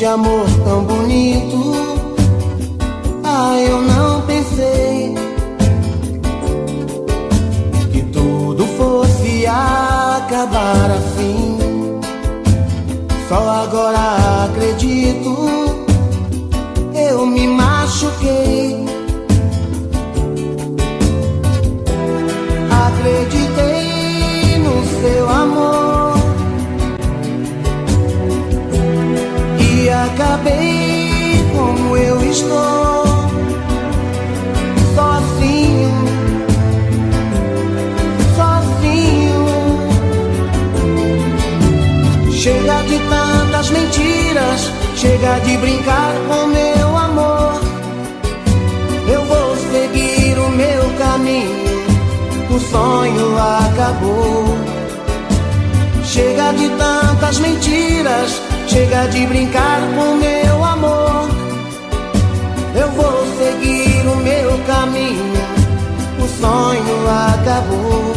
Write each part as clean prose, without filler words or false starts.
de amor tão bonito. Ah, eu não pensei que tudo fosse acabar assim. Só agora acredito, eu me machuquei. Acreditei no seu amor e acabei como eu estou, sozinho, sozinho. Chega de tantas mentiras, chega de brincar com meu amor. Eu vou seguir o meu caminho, o sonho acabou. Chega de tantas mentiras, chega de brincar com meu amor. Eu vou seguir o meu caminho, o sonho acabou.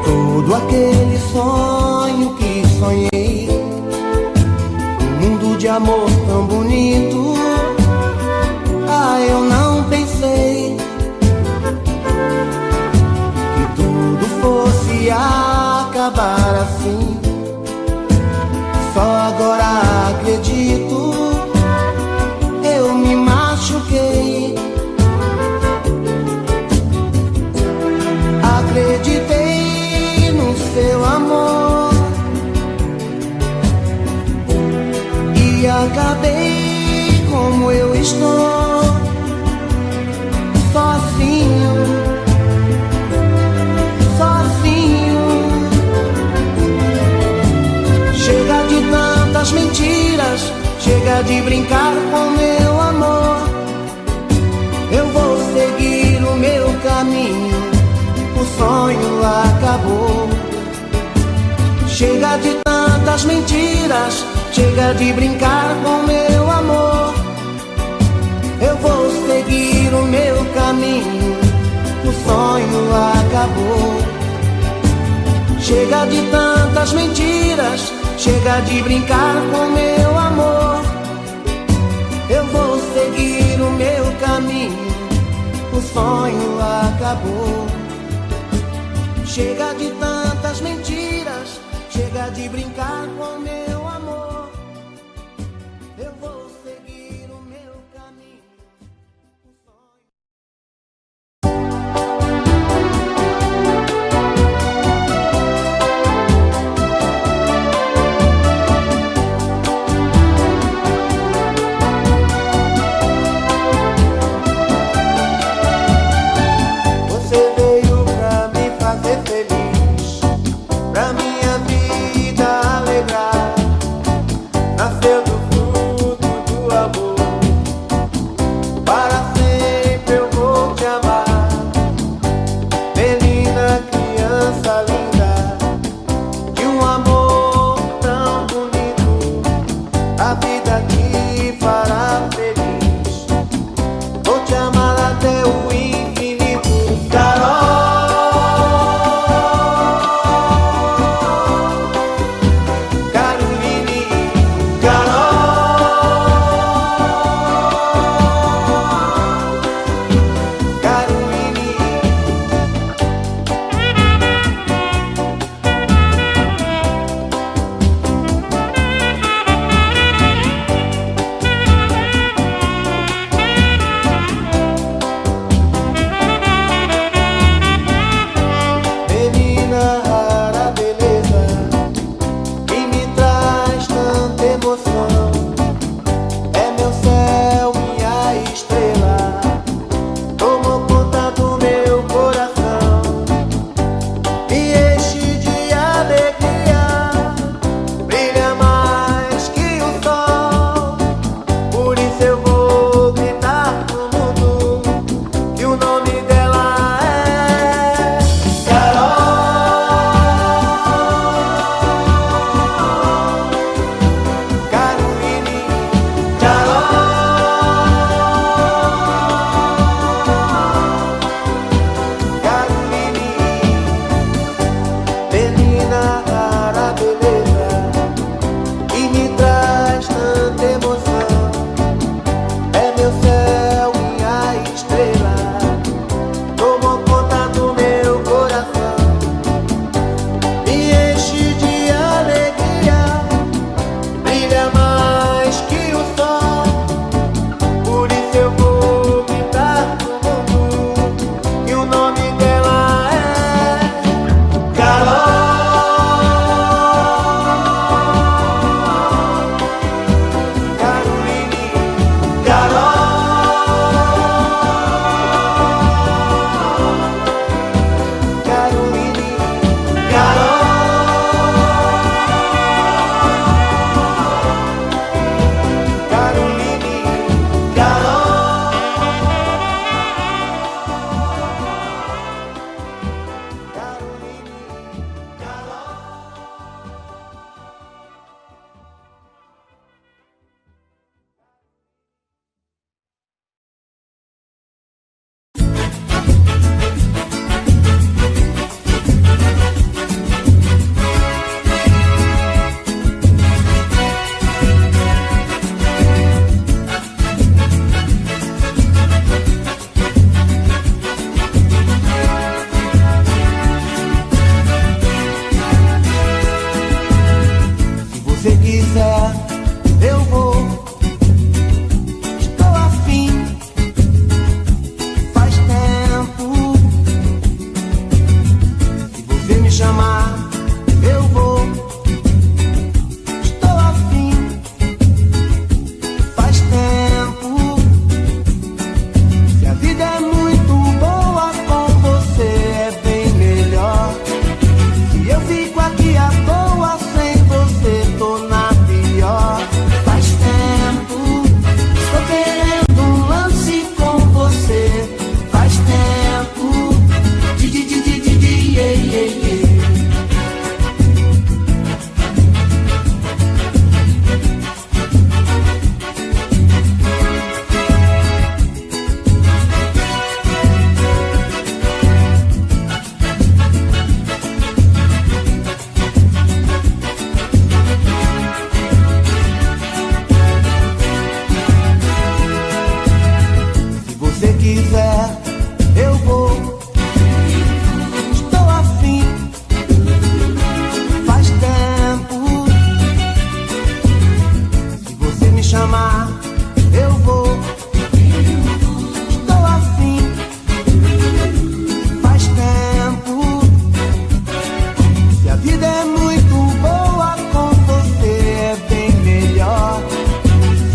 Todo aquele sonho que sonhei, um mundo de amor tão bonito. Ah, eu não pensei que tudo fosse acabar assim. Só agora acredito, eu me machuquei. Acreditei no seu amor e acabei como eu estou, sozinho, sozinho. Chega de tantas mentiras, chega de brincar com meu amor. Eu vou seguir o meu caminho, o sonho acabou. Chega de tantas mentiras, chega de brincar com meu amor. Eu vou seguir o meu caminho, o sonho acabou. Chega de tantas mentiras, chega de brincar com meu amor. Eu vou seguir o meu caminho, o sonho acabou. Chega de tantas mentiras, chega de brincar com meu amor. Eu vou seguir o meu caminho, o sonho. Você veio pra me fazer feliz, pra minha vida alegrar. quiser, eu vou. Estou afim, faz tempo. Se você me chamar, eu vou. Estou afim, faz tempo. Se a vida é muito boa com você, é bem melhor. Se eu fico aqui à toa sem você, tô na pior. Faz tempo, estou querendo um lance com você. Faz tempo, yeah, yeah, yeah. Se você quiser, eu vou. Estou afim, faz tempo. Se você me chamar, eu vou. Estou afim, faz tempo. Se a vida é muito boa com você, é bem melhor.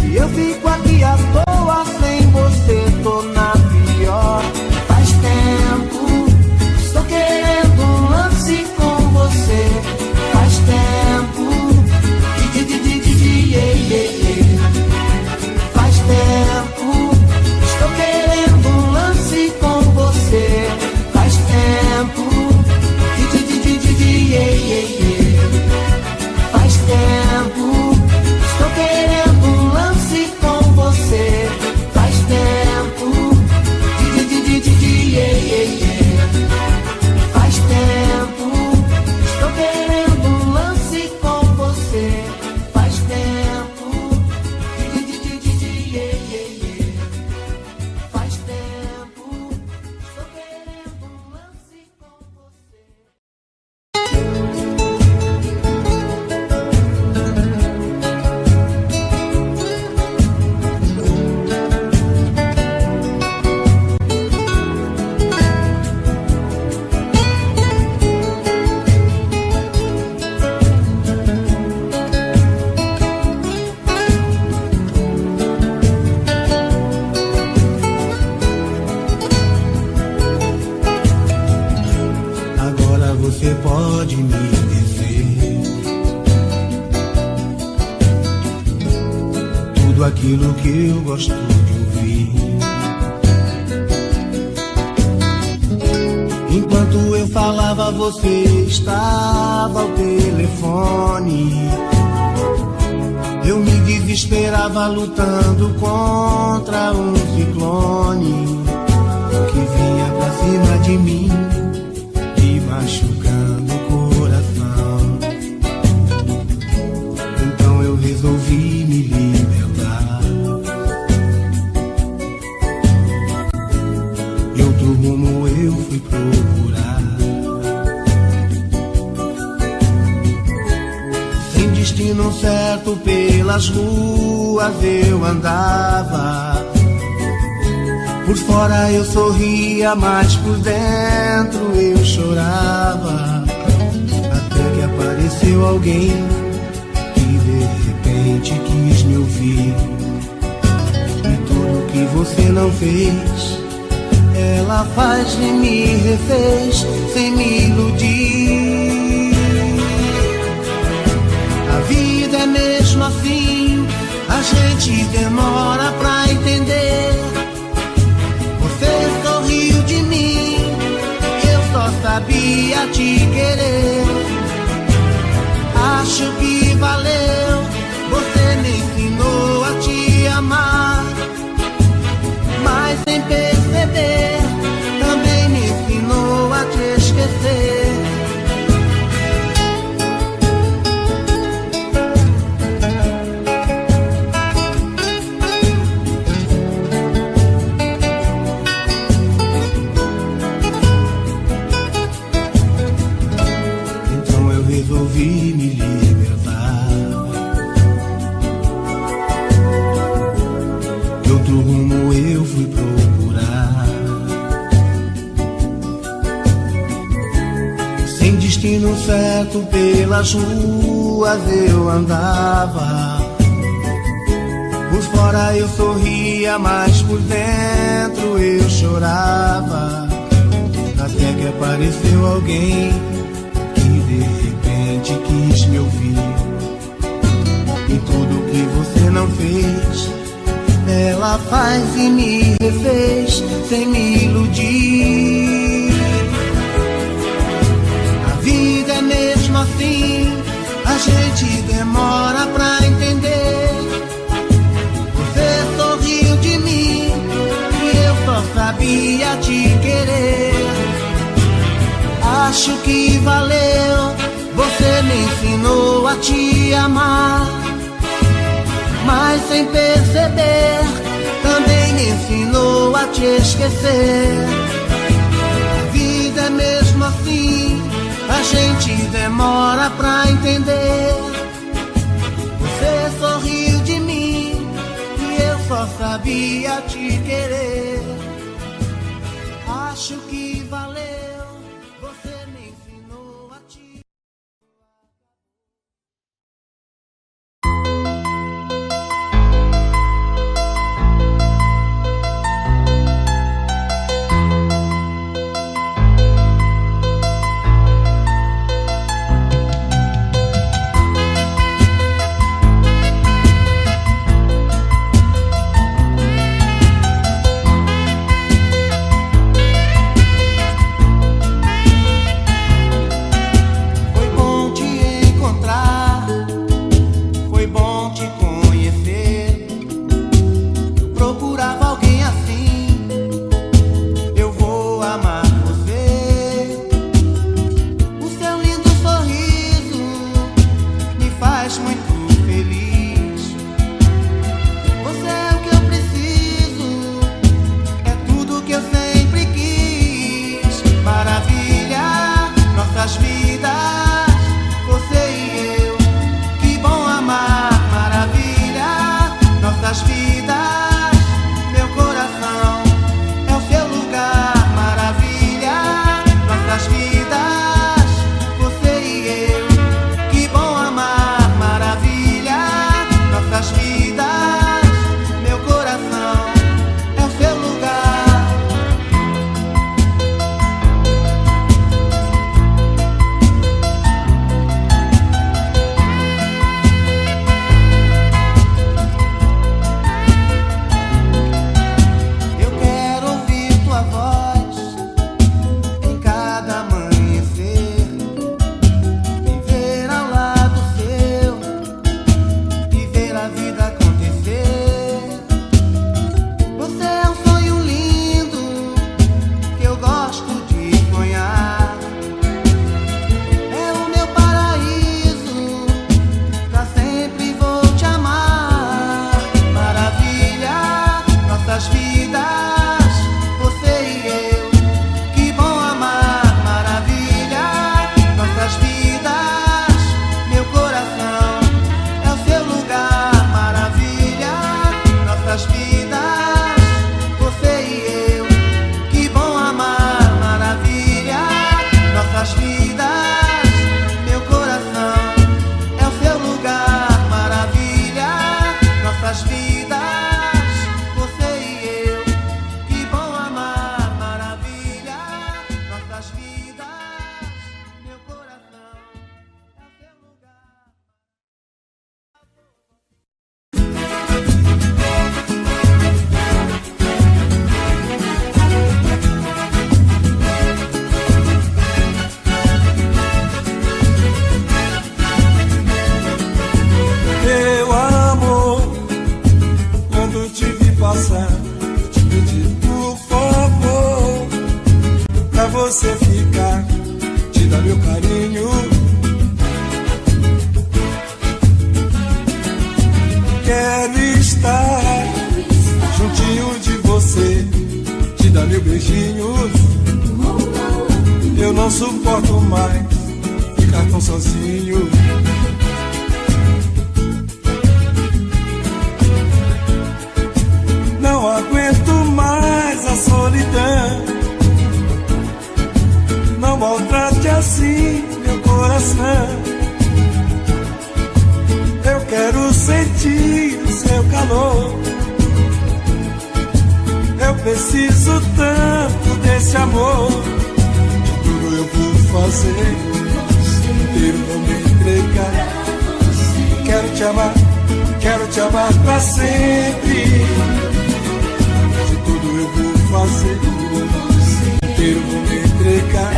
Se eu fico aqui à toa sem você, tô na pior. Faz tempo, estou querendo um lance com você. Faz tempo, yeah, yeah, yeah. Faz tempo, estou querendo um lance com você. Faz tempo, yeah, yeah, yeah. Faz tempo, estou querendo um lance com você. Faz tempo, yeah, yeah, yeah. Faz tempo, estou querendo um lance com você. Faz tempo, yeah, yeah, yeah. Faz tempo, estou querendo um lance com você. Agora você pode me dizer tudo aquilo que eu gosto de ouvir. Enquanto eu falava, você estava ao telefone. Eu me desesperava lutando contra um ciclone que vinha pra cima de mim, me machucando o coração. Então eu resolvi me libertar. E outro rumo eu fui procurar. Sem destino certo pelas ruas eu andava. Por fora eu sorria, mas por dentro eu chorava. Até que apareceu alguém que de repente quis me ouvir. E tudo que você não fez, ela faz e me refez sem me iludir. A vida é mesmo assim, a gente demora pra entender. Você sorriu de mim, eu só sabia te querer. Acho que valeu, você me ensinou a te amar. Mas sem perceber, também me ensinou a te esquecer. outro rumo eu fui procurar. Sem destino certo pelas ruas eu andava. Por fora eu sorria, mas por dentro eu chorava. Até que apareceu alguém que de repente quis me ouvir. E tudo que você não fez, ela faz e me refez sem me iludir. A vida é mesmo assim, a gente demora pra entender. Você sorriu de mim e eu só sabia te querer. Acho que valeu, você me ensinou a te amar. Mas sem perceber, também me ensinou a te esquecer. A vida é mesmo assim, a gente demora pra entender. Você sorriu de mim e eu só sabia te querer. Acho que valeu, você me ensinou a te... você ficar, te dar meu carinho. Quero estar juntinho de você, te dar meu beijinho. Eu não suporto mais ficar tão sozinho. Não sentir o seu calor. Eu preciso tanto desse amor. De tudo eu vou fazer, inteiro vou me entregar. Quero te amar pra sempre. De tudo eu vou fazer, inteiro vou me entregar.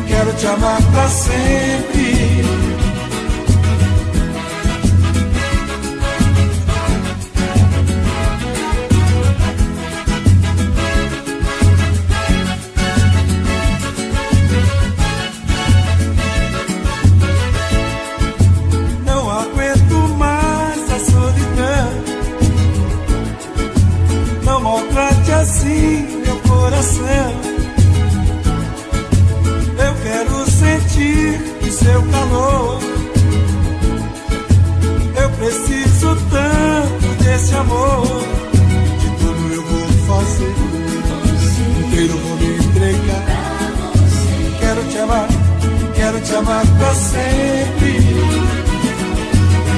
Quero te amar pra sempre. Não aguento mais a solidão. Não maltrate assim meu coração. Quero sentir o seu calor. Eu preciso tanto desse amor. De tudo eu vou fazer, inteiro vou me entregar. Quero te amar pra sempre.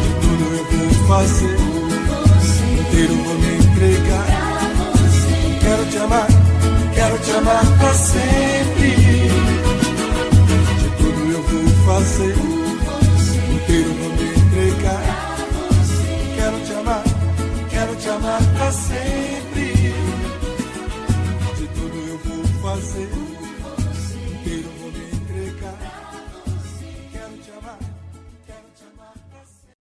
De tudo eu vou fazer, inteiro vou me entregar. Quero te amar pra sempre. Fazer, inteiro vou me entregar. Quero te amar pra sempre. De tudo eu vou fazer, inteiro vou me entregar. Quero te amar pra sempre.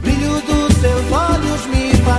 Brilho dos seus olhos me faz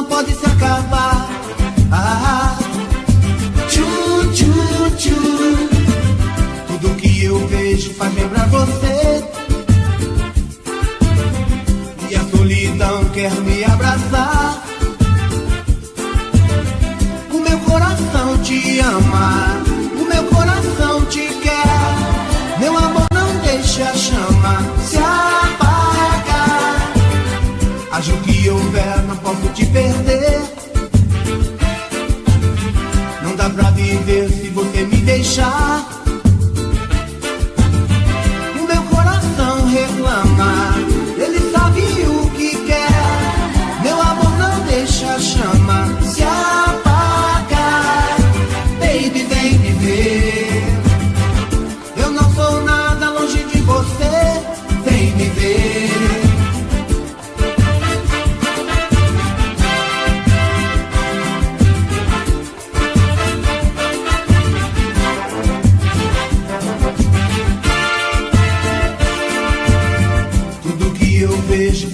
pode se acabar. Tchu, tchu, tchu. Tudo que eu vejo faz lembrar você. E a solidão quer me abraçar. O meu coração te ama, o meu coração te quer. Meu amor, não deixe a chama se apagar. Haja o que houver, não posso te perder. Não dá pra viver se você me deixar. O meu coração reclama, ele sabe o que quer. Meu amor, não deixa a chama se apagar. Baby, vem me ver. Eu não sou nada longe de você. Vem me ver.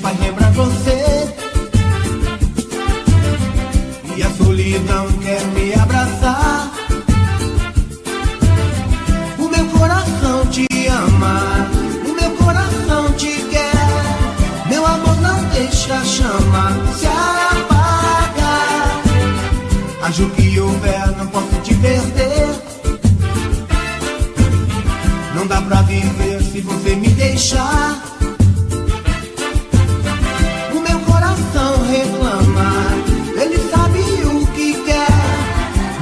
Faz lembrar você. E a solidão quer me abraçar. O meu coração te ama, o meu coração te quer. Meu amor, não deixa a chama se apagar. Haja o que houver, não posso te perder. Não dá pra viver se você me deixar. Reclama, ele sabe o que quer.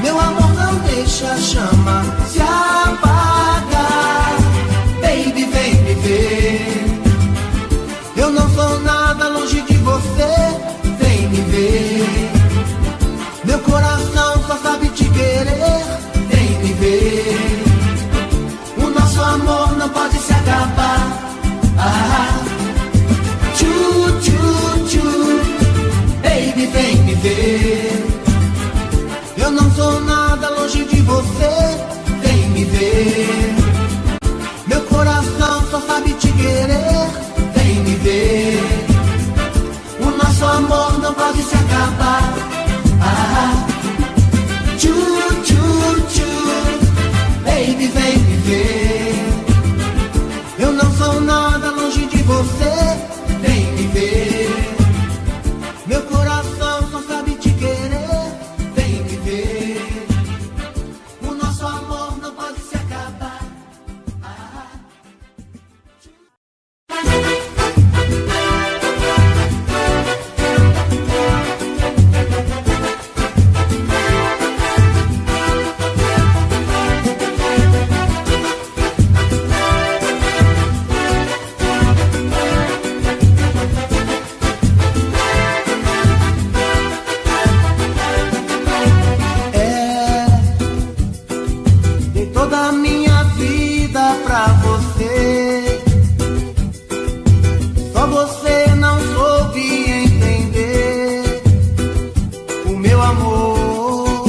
Meu amor, não deixa a chama se apagar. Baby, vem me ver. Eu não sou nada longe de você. Vem me ver. Meu coração só sabe te querer. Vem me ver. O nosso amor não pode se acabar. Tchu, tchu, tchu. Baby, vem me ver. Eu não sou nada longe de você. Vem me ver. Meu coração só sabe te querer. Vem me ver. O nosso amor não pode se acabar. Tchu, tchu, tchu. Baby, vem me ver. Eu não sou nada longe de você. Vem me ver. Meu coração só sabe te querer. Vem me ver. O nosso amor não pode se acabar. Toda a minha vida pra você. Só você não soube entender o meu amor.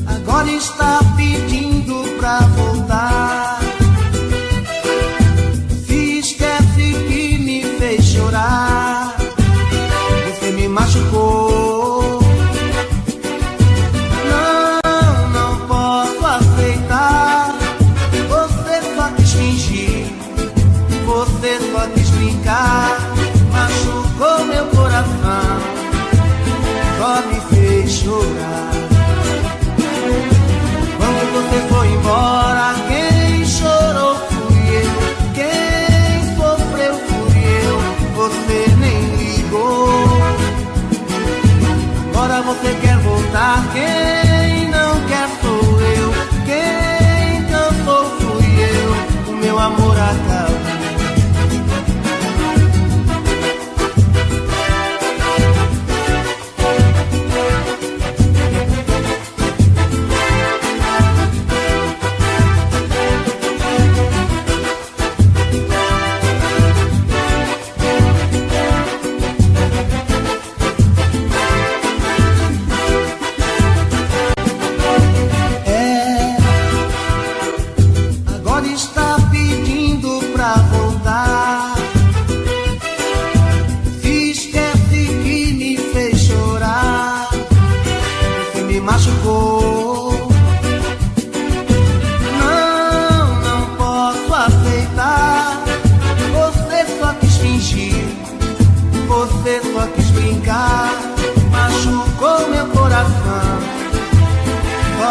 Agora está pedindo pra voltar. Se esquece que me fez chorar. Você me machucou. Você só quis brincar, machucou meu coração, só me fez chorar. Quando você foi embora, quem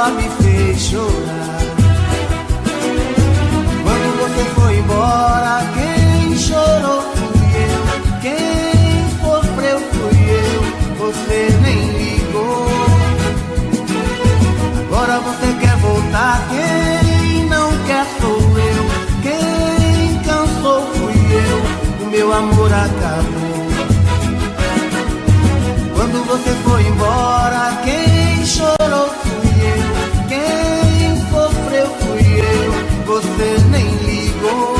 só me fez chorar. Quando você foi embora, quem chorou fui eu, quem sofreu fui eu, você nem ligou. Agora você quer voltar, quem não quer sou eu, quem cansou fui eu, o meu amor acabou. Quando você foi embora, quem chorou fui eu, quem sofreu fui eu, você nem ligou.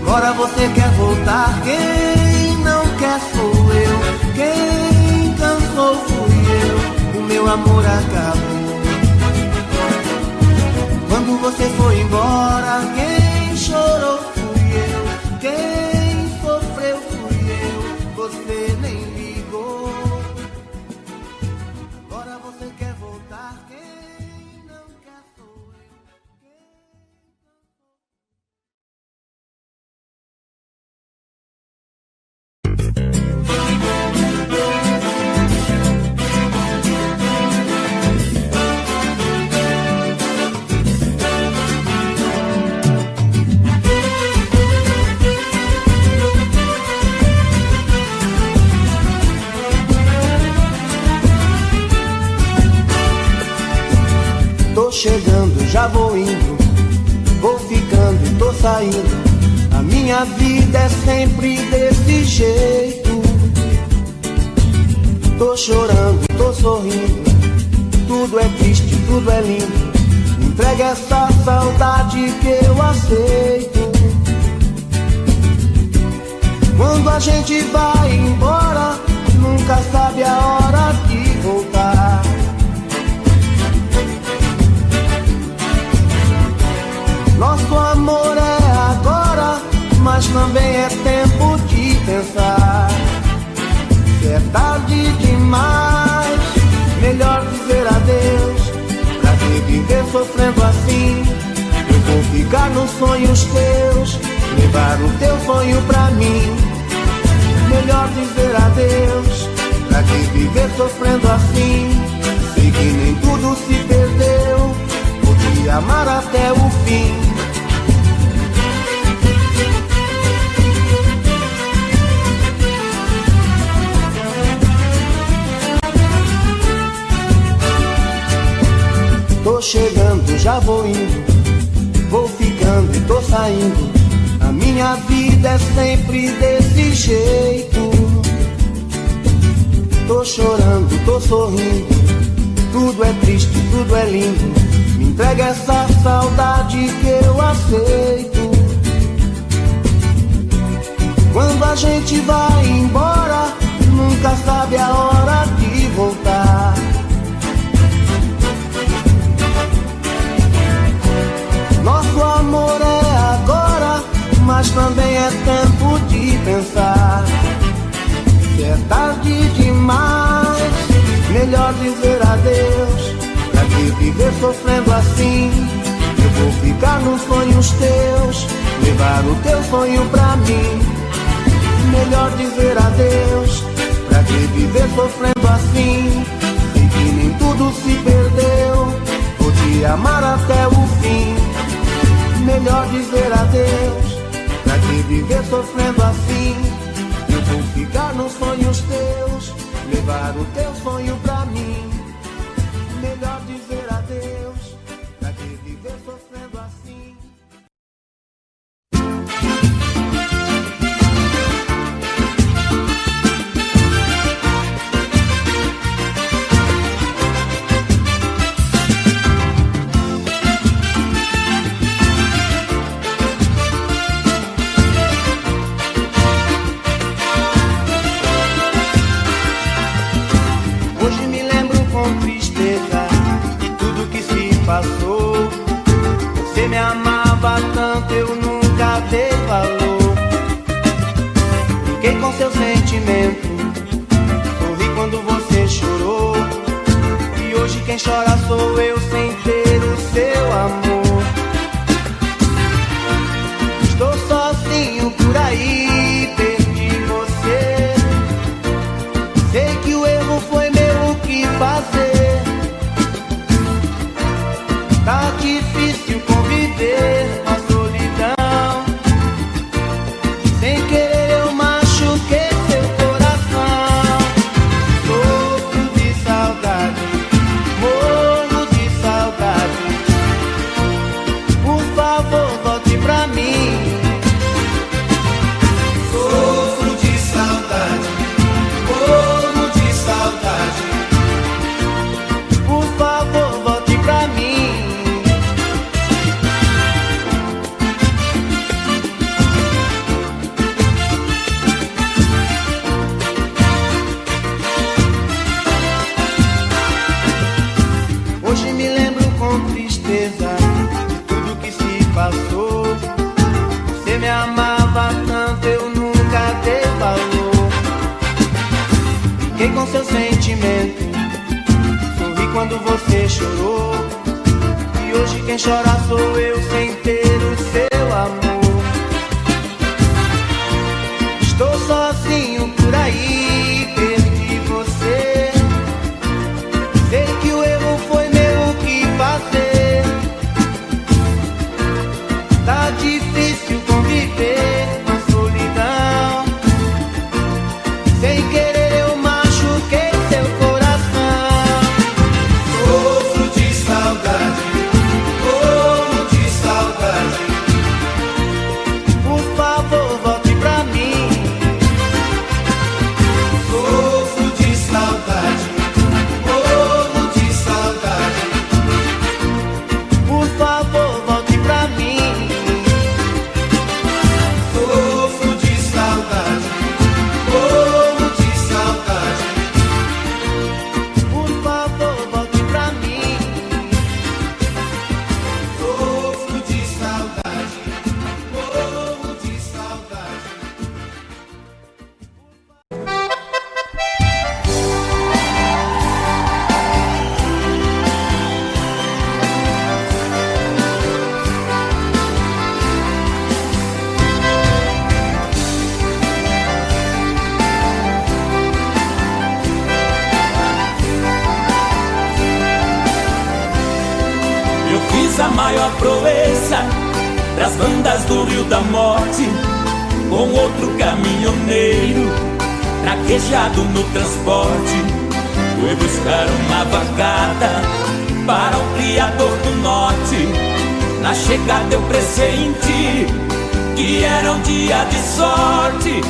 Agora você quer voltar, quem não quer sou eu, quem cansou fui eu, o meu amor acabou. Quando você foi embora, quem chorou fui eu, quem sofreu fui eu, você nem ligou. Agora você quer voltar, quem não quer sou eu. Tô chegando, já vou indo, vou ficando e tô saindo. A minha vida é sempre desse jeito. Tô chorando, tô sorrindo, tudo é triste, tudo é lindo. Entrega essa saudade que eu aceito. Quando a gente vai embora, nunca sabe a hora de voltar. Nosso amor é agora, mas também é tempo de pensar. Se é tarde demais, melhor dizer adeus. Pra que viver sofrendo assim? Eu vou ficar nos sonhos teus, levar o teu sonho pra mim. Melhor dizer adeus. Pra que viver sofrendo assim? Sei que nem tudo se perdeu, vou te amar até o fim. Tô chegando, já vou indo, vou ficando e tô saindo. A minha vida é sempre desse jeito. Tô chorando, tô sorrindo, tudo é triste, tudo é lindo. Me entrega essa saudade que eu aceito. Quando a gente vai embora, nunca sabe a hora de voltar. Nosso amor é agora, mas também é tempo de pensar. Se é tarde demais, melhor dizer adeus. Pra que viver sofrendo assim? Eu vou ficar nos sonhos teus, levar o teu sonho pra mim. Melhor dizer adeus. Pra que viver sofrendo assim? Sei que nem tudo se perdeu, vou te amar até o fim. Melhor dizer adeus. Pra que viver sofrendo assim? Eu vou ficar nos sonhos teus, levar o teu sonho pra mim. Melhor dizer adeus. Pra que viver sofrendo assim? Você me amava tanto, eu nunca dei valor. Brinquei com seu sentimento, sorri quando você chorou. E hoje quem chora sou eu sem ter o seu amor. Estou sozinho por aí, perdi você. Sei que o erro foi meu, o que fazer? tristeza de tudo que se passou. Você me amava tanto, eu nunca dei valor. Fiquei com seu sentimento, sorri quando você chorou. E hoje quem chora sou eu sem ter o seu amor. Estou sozinho por aí, perdi você. Sei que o erro foi meu, o que fazer? Tá difícil conviver com a solidão. Sem querer eu machuquei seu coração. Sofro de saudade, morro de saudade. Por favor, volte pra mim. Sofro de saudade, morro de saudade. Por favor, volte pra mim. Sofro de saudade, morro de saudade. Por favor, volte pra mim. Sofro de saudade, morro de saudade. Eu fiz a maior proeza pras bandas do Rio da Morte, com outro caminhoneiro traquejado no transporte. Fui buscar uma vacada para o criador do norte. Na chegada eu pressenti que era um dia de sorte.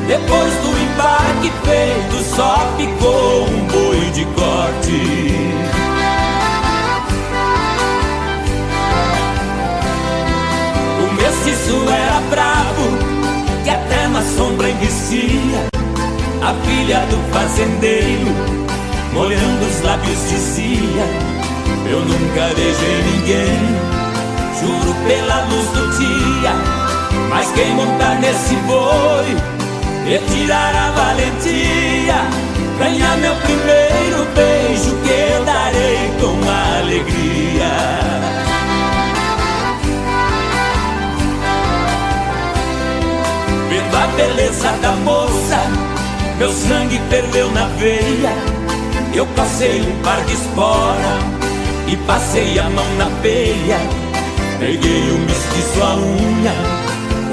Depois do embarque feito só ficou um boi de corte. O mestiço era bravo, que até na sombra enricia. A filha do fazendeiro, molhando os lábios, dizia: eu nunca beijei ninguém, juro pela luz do dia. Mas quem montar nesse boi, retirar a valentia, ganhar meu primeiro beijo, que eu darei com alegria. Vendo a beleza da moça, meu sangue ferveu na veia. Eu passei um par de espora e passei a mão na peia. Peguei o mestiço à unha,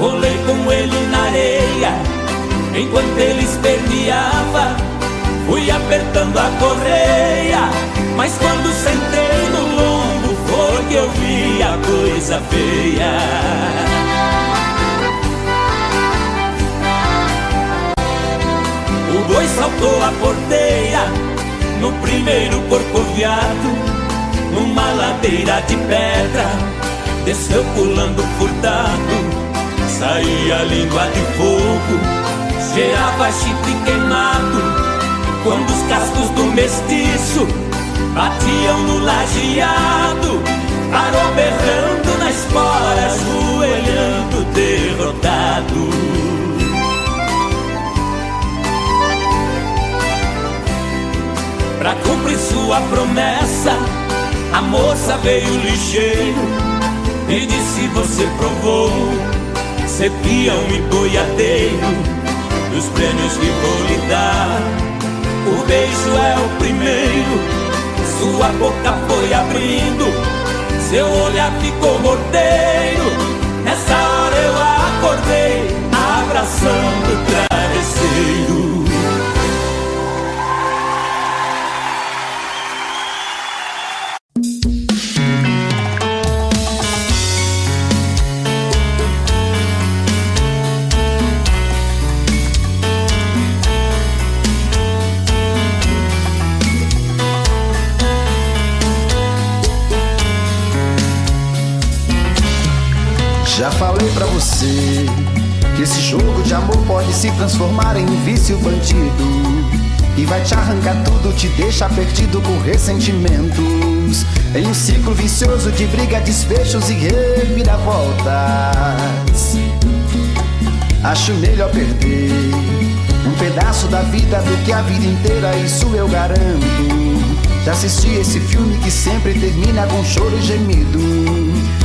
rolei com ele na areia. Enquanto ele esperneava, fui apertando a correia. Mas quando sentei no lombo, foi que eu vi a coisa feia. O boi saltou a porteira no primeiro corcoviado, numa ladeira de pedra, desceu pulando furtado. Saía a língua de fogo, cheirava chifre queimado. Quando os cascos do mestiço batiam no lajeado, parou berrando na espora, ajoelhando derrotado. Pra cumprir sua promessa, a moça veio ligeiro e disse: você provou ser peão e boiadeiro dos prêmios que vou lhe dar. O beijo é o primeiro, sua boca foi abrindo, seu olhar ficou morteiro. Nessa hora eu acordei, abraçando o travesseiro. Já falei pra você que esse jogo de amor pode se transformar em um vício bandido, e vai te arrancar tudo, te deixar perdido com ressentimentos. em um ciclo vicioso de briga, desfechos e reviravoltas. Acho melhor perder um pedaço da vida do que a vida inteira, isso eu garanto. Já assisti esse filme que sempre termina com choro e gemido.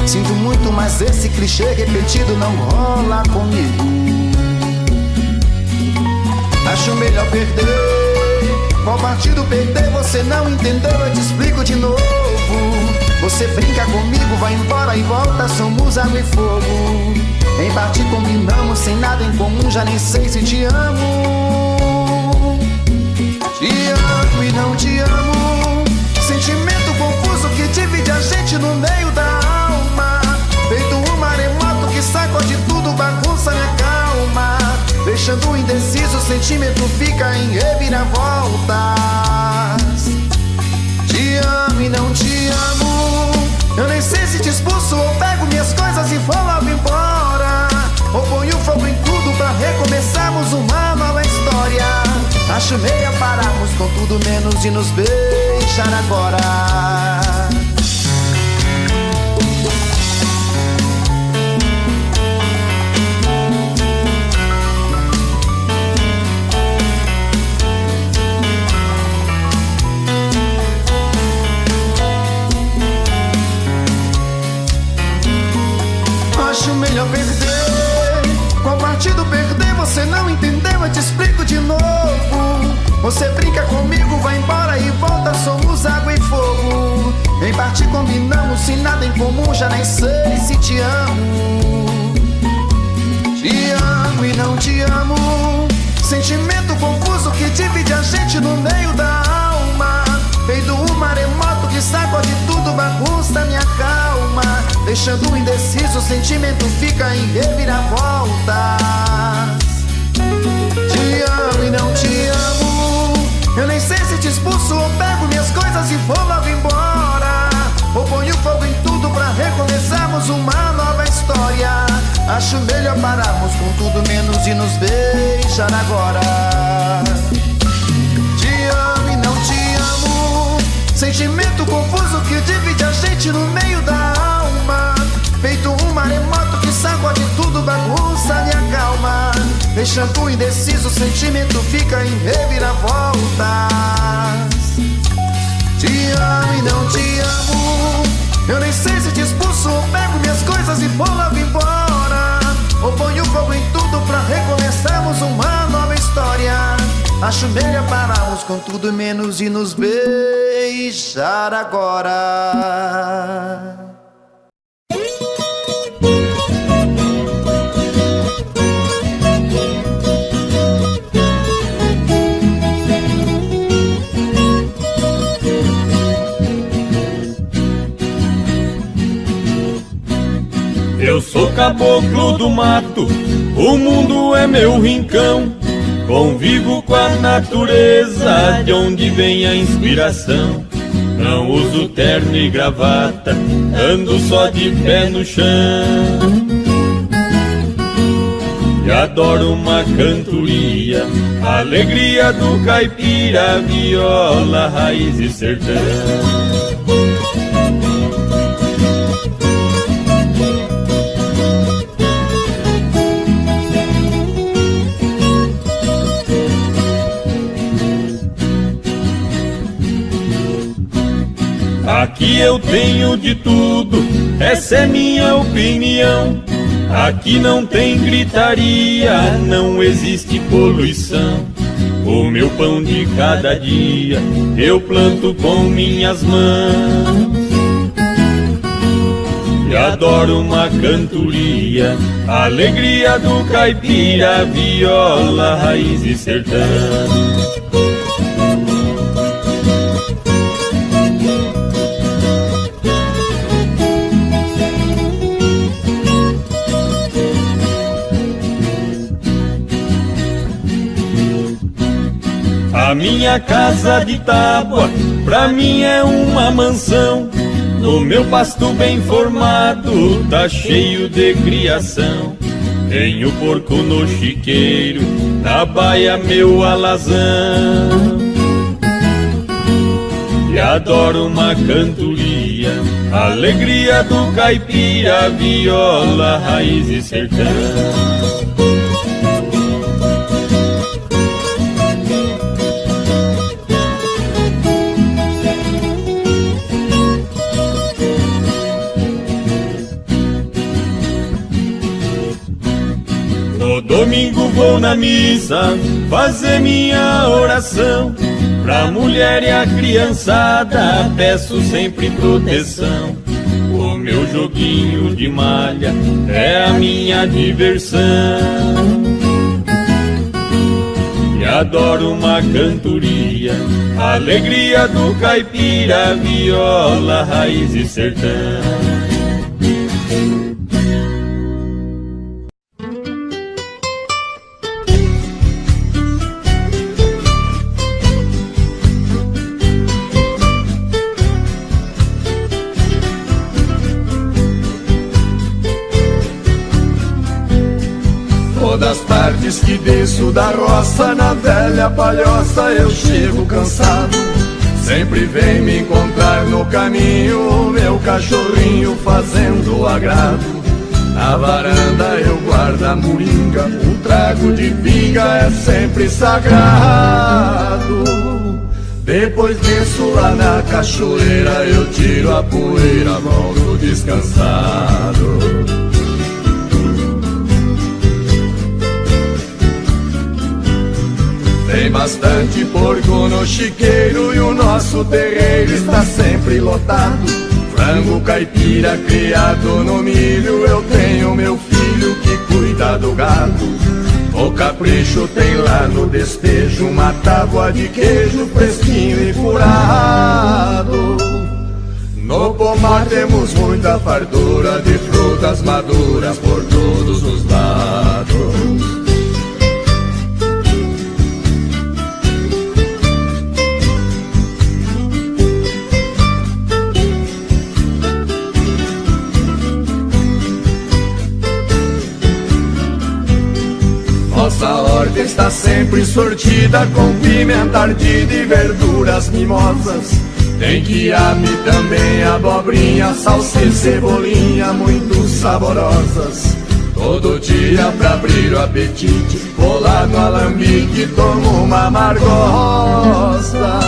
Sinto muito, mas esse clichê repetido não rola comigo. Acho melhor perder. Qual partido perder? Você não entendeu, eu te explico de novo. Você brinca comigo, vai embora e volta, somos água e fogo. Em parte combinamos, sem nada em comum, já nem sei se te amo. Te amo e não te amo, sentimento confuso que divide a gente no meio da alma. Feito um maremoto que sacode tudo, bagunça minha calma. Deixando indeciso, o sentimento fica em reviravoltas. Te amo e não te amo, eu nem sei se te expulso ou pego minhas coisas e vou logo embora. Ou ponho fogo em tudo pra recomeçarmos uma nova história. Acho melhor pararmos com tudo menos de nos beijar agora. Acho melhor perder. Qual partido perder? Você não entendeu, eu te explico de novo. Você brinca comigo, vai embora e volta, somos água e fogo. Em parte combinamos, sem nada em comum, já nem sei se te amo. Te amo e não te amo, sentimento confuso que divide a gente no meio da alma. Feito um maremoto que sacode tudo, bagunça minha calma. Deixando indeciso, o sentimento fica em reviravoltas. Te amo e não te amo, eu nem sei se te expulso ou pego minhas coisas e vou logo embora. Ou ponho fogo em tudo pra recomeçarmos uma nova história. Acho melhor pararmos com tudo menos de nos beijar agora. Te amo e não te amo, sentimento confuso que divide a gente no meio da alma. Feito um maremoto que sacode tudo, bagunça minha calma. Deixando indeciso, o sentimento fica em reviravoltas. Te amo e não te amo, eu nem sei se te expulso ou pego minhas coisas e vou logo embora. Ou ponho fogo em tudo pra recomeçarmos uma nova história. Acho melhor pararmos com tudo menos de nos beijar agora. Eu sou caboclo do mato, o mundo é meu rincão. Convivo com a natureza, de onde vem a inspiração. Não uso terno e gravata, ando só de pé no chão. E adoro uma cantoria, a alegria do caipira, viola, raiz e sertão. Aqui eu tenho de tudo, essa é minha opinião. Aqui não tem gritaria, não existe poluição. O meu pão de cada dia eu planto com minhas mãos. E adoro uma cantoria, a alegria do caipira, viola, raiz e sertão. A minha casa de tábua, pra mim é uma mansão. No meu pasto bem formado, tá cheio de criação. Tenho porco no chiqueiro, na baia meu alazão. E adoro uma cantoria, alegria do caipira, viola, raiz e sertão. No domingo vou na missa fazer minha oração. Pra mulher e a criançada peço sempre proteção. O meu joguinho de malha é a minha diversão. E adoro uma cantoria, alegria do caipira, viola, raiz e sertão. Das tardes que desço da roça, na velha palhoça eu chego cansado. Sempre vem me encontrar no caminho meu cachorrinho fazendo agrado. Na varanda eu guardo a moringa, um trago de pinga é sempre sagrado. Depois desço lá na cachoeira, eu tiro a poeira, volto descansado. Tem bastante porco no chiqueiro e o nosso terreiro está sempre lotado. Frango caipira criado no milho, eu tenho meu filho que cuida do gado. O capricho tem lá no despejo uma tábua de queijo fresquinho e furado. No pomar temos muita fartura de frutas maduras por todos os lados. Nossa horta está sempre sortida com pimenta ardida e verduras mimosas. Tem quiabo também, abobrinha, salsicha, cebolinha, muito saborosas. Todo dia pra abrir o apetite, vou lá no alambique e tomo uma amargosa.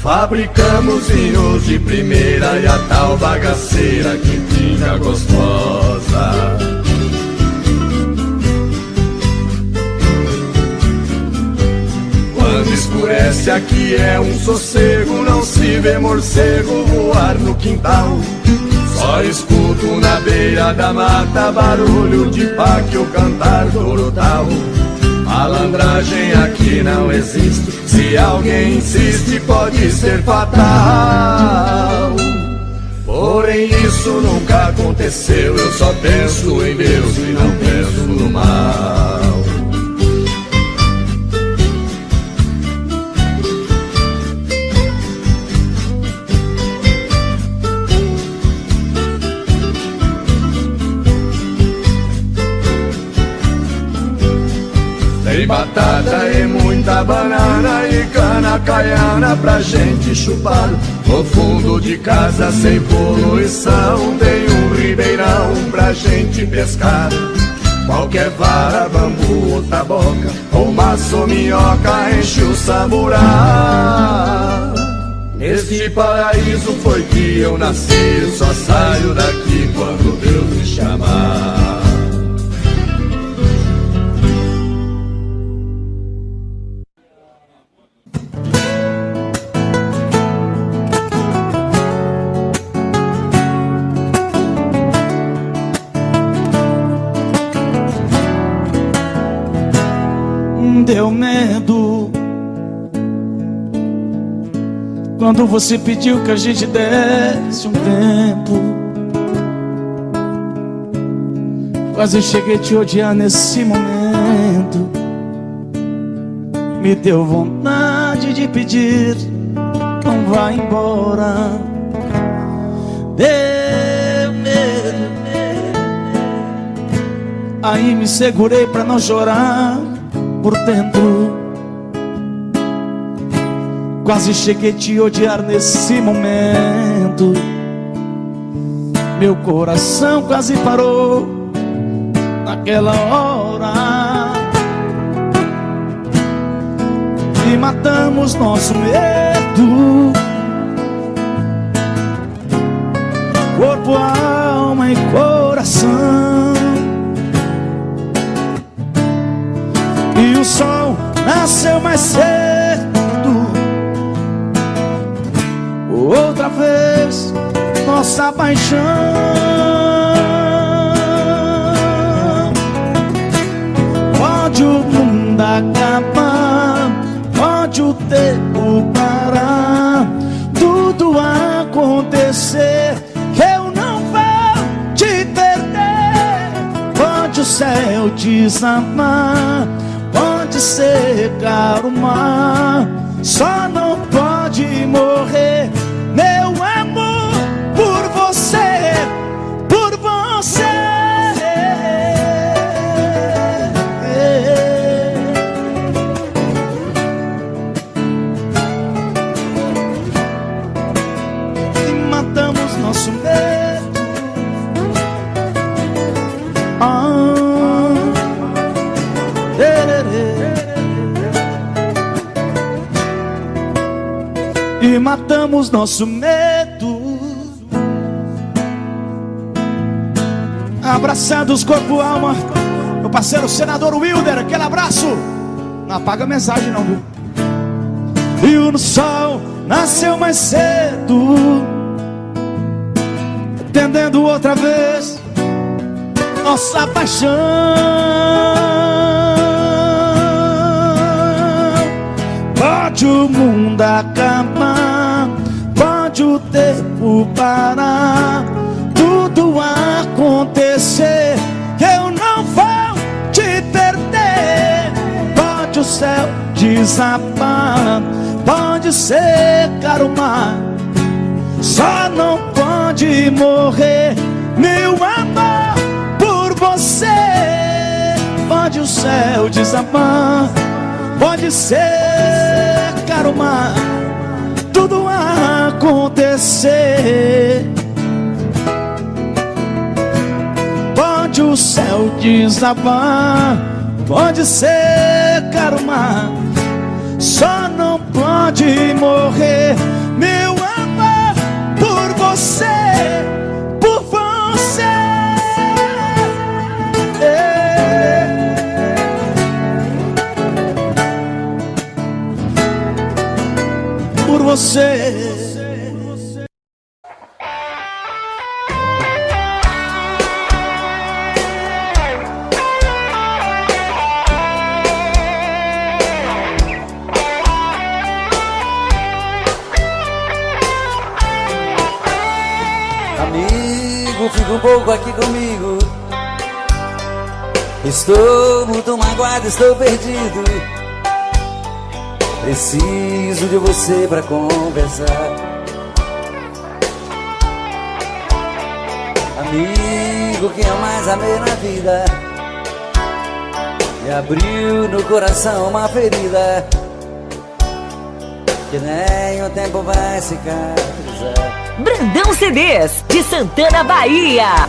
Fabricamos vinhos de primeira e a tal bagaceira que fica gostosa. Quando escurece aqui é um sossego, não se vê morcego voar no quintal. Só escuto na beira da mata barulho de páquio cantar do urutau. Malandragem aqui não existe, se alguém insiste pode ser fatal. Porém isso nunca aconteceu, eu só penso em Deus e não penso no mal. Tem batata e muita banana e cana caiana pra gente chupar. No fundo de casa sem poluição tem um ribeirão pra gente pescar. Qualquer vara, bambu ou taboca, ou maço ou minhoca enche o samburá. Neste paraíso foi que eu nasci, eu só saio daqui quando Deus me chamar. Deu medo quando você pediu que a gente desse um tempo. Quase cheguei a te odiar nesse momento. Me deu vontade de pedir, não vá embora. Deu medo, aí me segurei pra não chorar por dentro. Quase cheguei a te odiar nesse momento. meu coração quase parou naquela hora. E matamos nosso medo, corpo, alma e coração. E o sol nasceu mais cedo. Outra vez nossa paixão. Pode o mundo acabar, pode o tempo parar, tudo acontecer, eu não vou te perder. Pode o céu desamar, pode secar o mar, só não pode morrer meu amor por você, por você. E matamos nosso medo. E matamos nosso medo. Abraçados corpo, alma. Meu parceiro senador Wilder, aquele abraço. Não apaga a mensagem não, viu? E o sol nasceu mais cedo, entendendo outra vez nossa paixão. Pode o mundo acabar, pode o tempo parar, tudo acontecer, eu não vou te perder. Pode o céu desabar, pode secar o mar, só não pode morrer meu amor por você. Pode o céu desabar, pode secar o mar, tudo acontecer. Pode o céu desabar, pode secar o mar, só não pode morrer meu amor por você, por você. Por você. Amigo, fica um pouco aqui comigo. Estou muito magoado, estou perdido. Preciso de você pra conversar. Amigo, quem eu mais amei na vida me abriu no coração uma ferida que nem o tempo vai cicatrizar. Brandão CDs, de Santana, Bahia.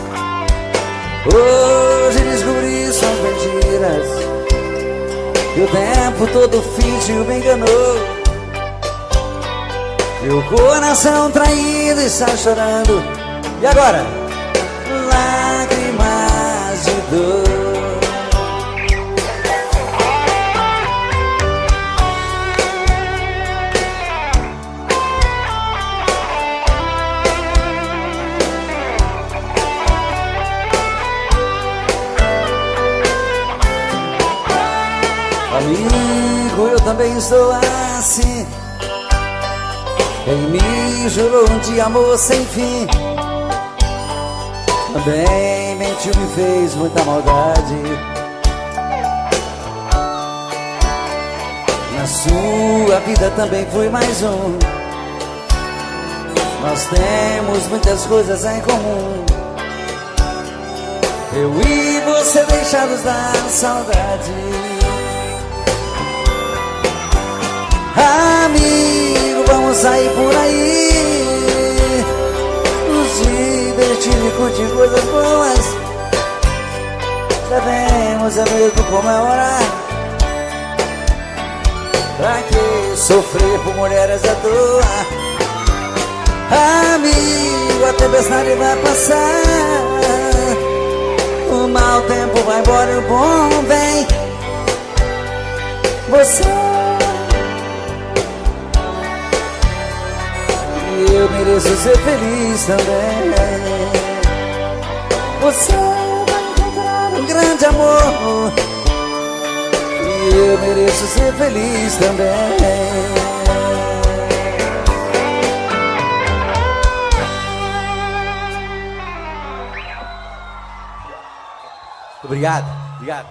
Hoje descobri suas mentiras, e o tempo todo fingiu, me enganou. Meu coração traído está chorando. E agora? Lágrimas de dor. Amigo, eu também estou assim. Quem me jurou de amor sem fim também mentiu, me fez muita maldade. Na sua vida também fui mais um. Nós temos muitas coisas em comum. Eu e você deixados da saudade. Amigo, vamos sair por aí, nos divertir e curtir de coisas boas. Devemos é mesmo comemorar. Pra que sofrer por mulheres à toa? Amigo, a tempestade vai passar. O mau tempo vai embora e o bom vem. Você e eu mereço ser feliz também. Você vai encontrar um grande amor e eu mereço ser feliz também. Obrigado, obrigado.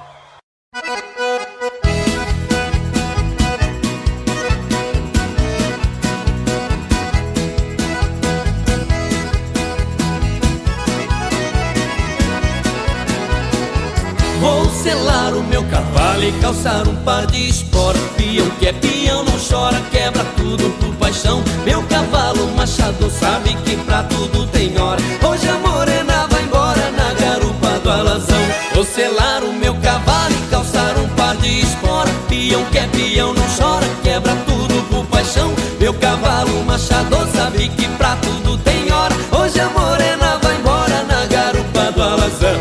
Vou selar o meu cavalo e calçar um par de esporas. Peão que é peão não chora, quebra tudo por paixão. Meu cavalo machado sabe que pra tudo tem hora. Hoje a morena vai embora na garupa do alazão. Vou selar o meu cavalo e calçar um par de esporas. Peão que é peão não chora, quebra tudo por paixão. Meu cavalo machado sabe que pra tudo tem hora. Hoje a morena vai embora na garupa do alazão.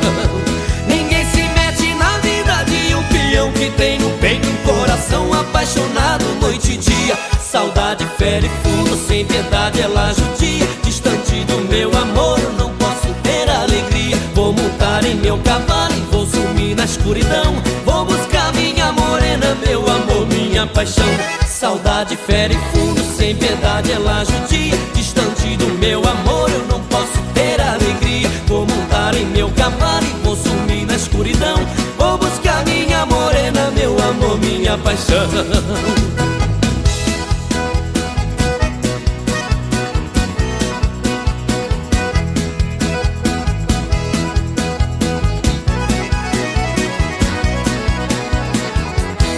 Ninguém se mete na vida de um peão que tem no peito um coração apaixonado noite e dia. Saudade fere fundo, sem piedade ela judia. Distante do meu amor eu não posso ter alegria. Vou montar em meu cavalo e vou sumir na escuridão. Vou buscar minha morena, meu amor, minha paixão. Saudade fere fundo, sem piedade ela judia. Distante do meu amor eu não posso ter alegria. Vou montar em meu cavalo e vou sumir na escuridão. Vou buscar minha morena, meu amor, minha paixão.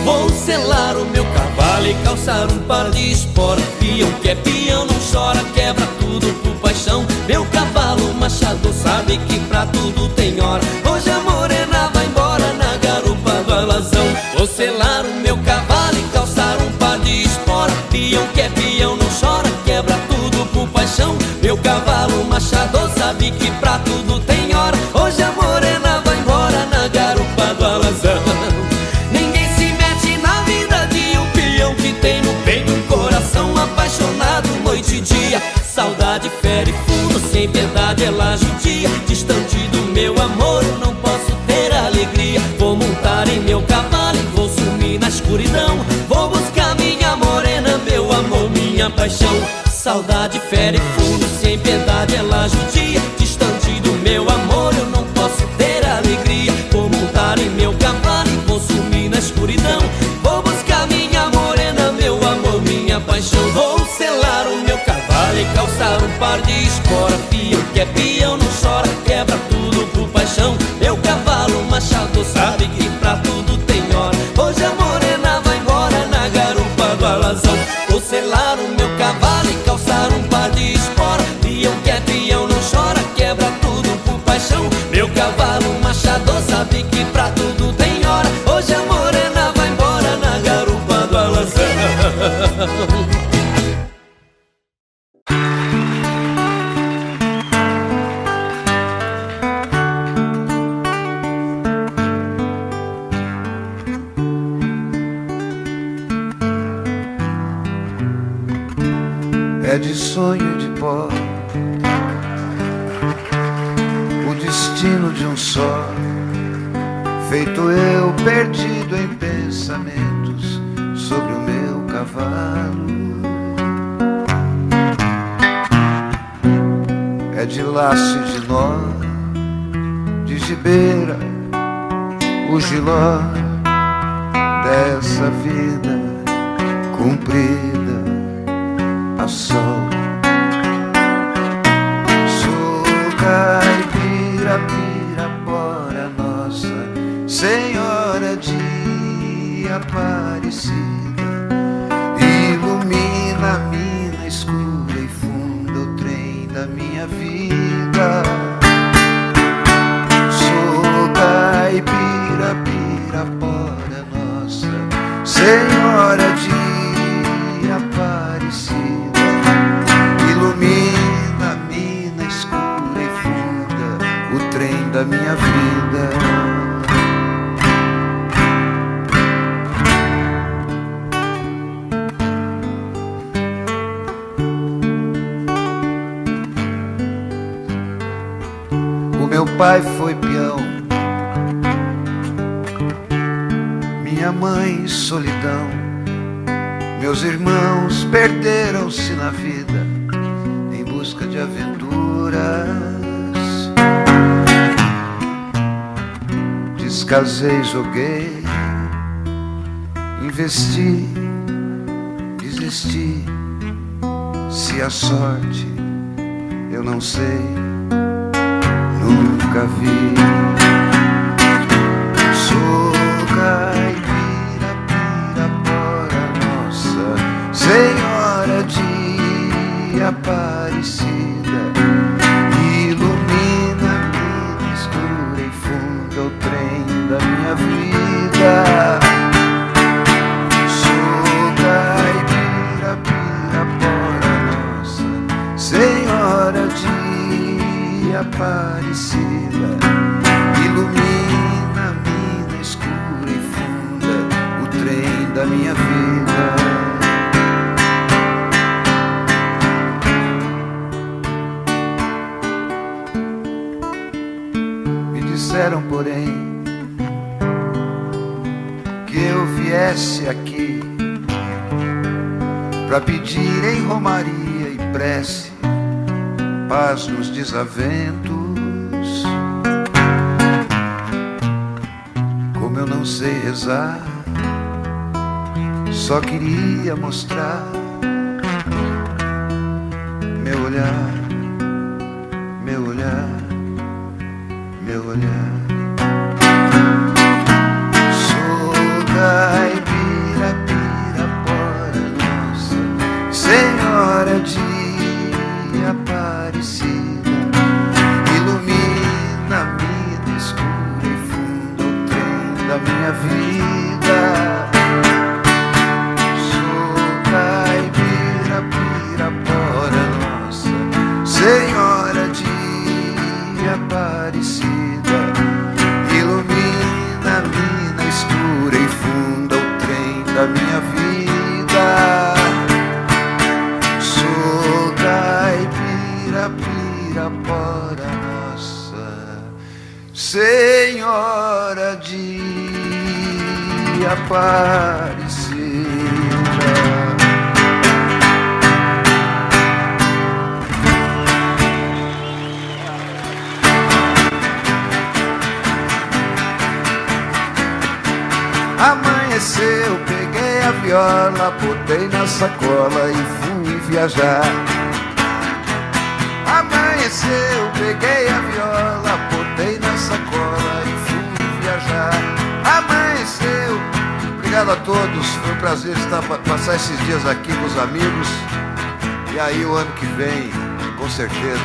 Vou selar o meu cavalo e calçar um par de esporas. Peão que é peão não chora, quebra tudo por paixão. Meu cavalo machado sabe que pra tudo tem hora. Hoje a morena vai embora na garupa do alazão. Vou selar o meu cavalo e calçar um par de esporas. Peão que é peão não chora, quebra tudo por paixão. Meu cavalo machado sabe que pra tudo tem hora. Hoje a morena vai embora na garupa do alazão. Apaixonado noite e dia. Saudade fere fundo, sem piedade ela judia. Distante do meu amor eu não posso ter alegria. Vou montar em meu cavalo e vou sumir na escuridão. Vou buscar minha morena, meu amor, minha paixão. Saudade fere fundo, sem piedade ela judia. Distante do meu amor eu não posso ter alegria. Vou montar em meu cavalo e vou sumir na escuridão. Vou buscar minha morena, meu amor, minha paixão. Vou selar o meu cavalo e calçar um par de esporas. Peão que é peão não chora, quebra tudo por paixão. Meu cavalo machado sabe que pra tudo tem hora. Hoje a morena vai embora na garupa do alazão. Vou selar o meu cavalo e calçar um par de esporas. Peão que é peão não chora, quebra tudo por paixão. Meu cavalo machado sabe que pra tudo tem hora. Hoje a morena vai embora na garupa do alazão. É de sonho de pó o destino de um só, feito eu perdido em pensamentos sobre o meu cavalo. É de laço e de nó, de gibeira, o giló dessa vida cumprida a sol. Sou caipira, pirapora, Nossa Senhora de Aparecida, ilumina a mina escura e funda o trem da minha vida. da minha vida. O meu pai foi peão, minha mãe solidão, meus irmãos perderam-se na vida em busca de aventuras. Descasei, joguei, investi, desisti. Se a sorte eu não sei, nunca vi. Sou caipira, Pirapora, Nossa Senhora de Aparecida, ilumina a vida escura e funda o trem da minha vida. Sou caipira, Pirapora, Nossa Senhora de Aparecida, ilumina a mina escura e funda o trem da minha vida. Me disseram, porém, que eu viesse aqui pra pedir em romaria e prece paz nos desaventos. Como eu não sei rezar, só queria mostrar meu olhar, meu olhar, meu olhar. Sou caipira, Pirapora, Nossa Senhora de Aparecida, ilumina a vida escura e funda o trem da minha vida. Sou caipira, Pirapora, Nossa Senhora de Aparecida, ilumina a mina escura e funda o trem da minha vida. Pirapora, Nossa Senhora de Aparecida. Amanheceu, peguei a viola, botei na sacola e fui viajar. Amanheceu, peguei a viola, botei na sacola e fui viajar. Amanheceu. Obrigado a todos, foi um prazer passar esses dias aqui com os amigos. E aí o ano que vem, com certeza,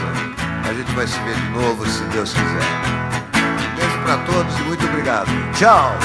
a gente vai se ver de novo, se Deus quiser. Beijo pra todos e muito obrigado. Tchau!